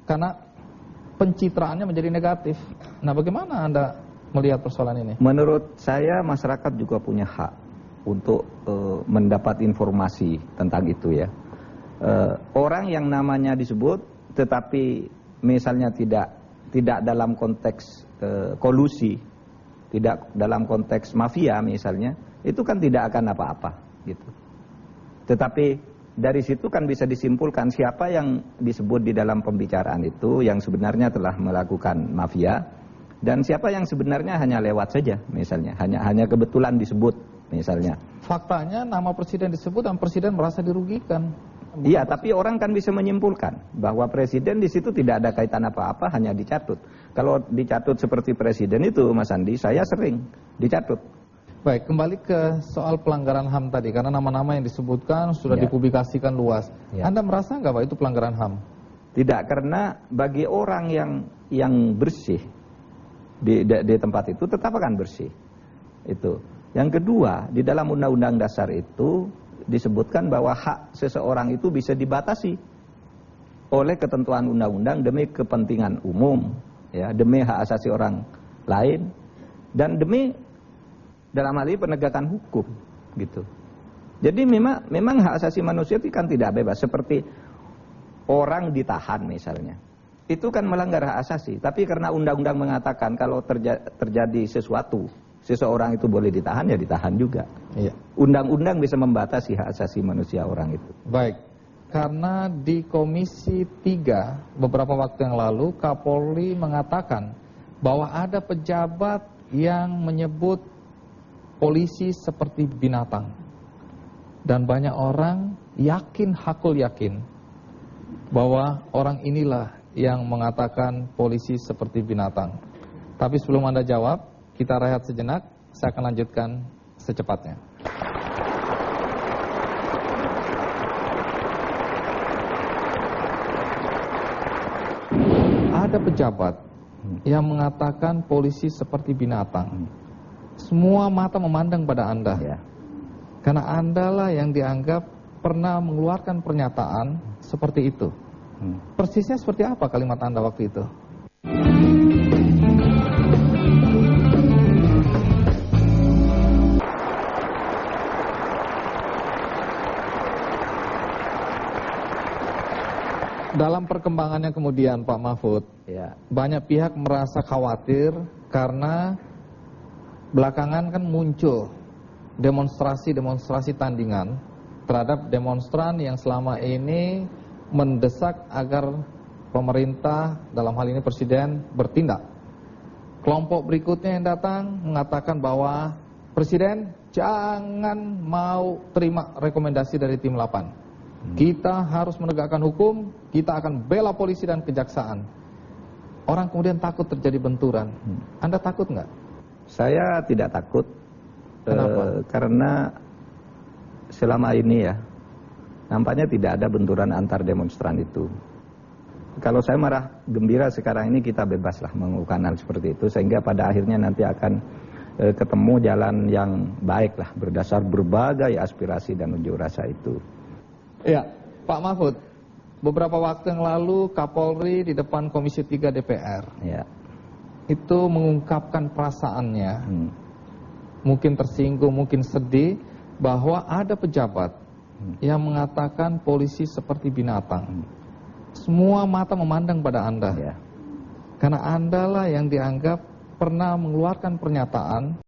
karena pencitraannya menjadi negatif. Nah, bagaimana Anda melihat persoalan ini? Menurut saya masyarakat juga punya hak untuk mendapat informasi tentang itu ya. Orang yang namanya disebut tetapi misalnya tidak dalam konteks kolusi, tidak dalam konteks mafia misalnya, itu kan tidak akan apa-apa gitu. Tetapi dari situ kan bisa disimpulkan siapa yang disebut di dalam pembicaraan itu yang sebenarnya telah melakukan mafia dan siapa yang sebenarnya hanya lewat saja misalnya, hanya kebetulan disebut misalnya. Faktanya nama presiden disebut dan presiden merasa dirugikan. Iya, tapi orang kan bisa menyimpulkan bahwa presiden di situ tidak ada kaitan apa-apa, hanya dicatut. Kalau dicatut seperti presiden itu, Mas Andi, saya sering dicatut. Baik, kembali ke soal pelanggaran HAM tadi, karena nama-nama yang disebutkan sudah dipublikasikan luas. Anda merasa nggak Pak itu pelanggaran HAM? Tidak, karena bagi orang yang bersih di tempat itu tetap akan bersih. Itu. Yang kedua, di dalam Undang-Undang Dasar itu disebutkan bahwa hak seseorang itu bisa dibatasi oleh ketentuan undang-undang demi kepentingan umum, ya, demi hak asasi orang lain dan demi dalam hal ini penegakan hukum gitu. Jadi memang hak asasi manusia itu kan tidak bebas. Seperti orang ditahan misalnya, itu kan melanggar hak asasi. Tapi karena undang-undang mengatakan kalau terjadi sesuatu, seseorang itu boleh ditahan, ya ditahan juga. Iya. Undang-undang bisa membatasi hak asasi manusia orang itu. Baik, karena di Komisi 3 beberapa waktu yang lalu Kapolri mengatakan bahwa ada pejabat yang menyebut polisi seperti binatang. Dan banyak orang hakul yakin bahwa orang inilah yang mengatakan polisi seperti binatang. Tapi sebelum Anda jawab, kita rehat sejenak, saya akan lanjutkan secepatnya. Ada pejabat yang mengatakan polisi seperti binatang. Semua mata memandang pada Anda. Ya. Karena Anda lah yang dianggap pernah mengeluarkan pernyataan seperti itu. Persisnya seperti apa kalimat Anda waktu itu? Dalam perkembangannya kemudian Pak Mahfud, Ya. banyak pihak merasa khawatir karena belakangan kan muncul demonstrasi tandingan terhadap demonstran yang selama ini mendesak agar pemerintah, dalam hal ini presiden, bertindak. Kelompok berikutnya yang datang mengatakan bahwa presiden jangan mau terima rekomendasi dari tim 8. Kita harus menegakkan hukum, kita akan bela polisi dan kejaksaan. Orang kemudian takut terjadi benturan. Anda takut nggak? Saya tidak takut. Kenapa? Karena selama ini ya nampaknya tidak ada benturan antar demonstran itu. Kalau saya marah gembira sekarang ini kita bebaslah melakukan hal seperti itu sehingga pada akhirnya nanti akan ketemu jalan yang baik lah berdasar berbagai aspirasi dan unjuk rasa itu. Ya, Pak Mahfud, beberapa waktu yang lalu Kapolri di depan Komisi 3 DPR itu mengungkapkan perasaannya, mungkin tersinggung, mungkin sedih, bahwa ada pejabat yang mengatakan polisi seperti binatang. Semua mata memandang pada Anda, karena Anda lah yang dianggap pernah mengeluarkan pernyataan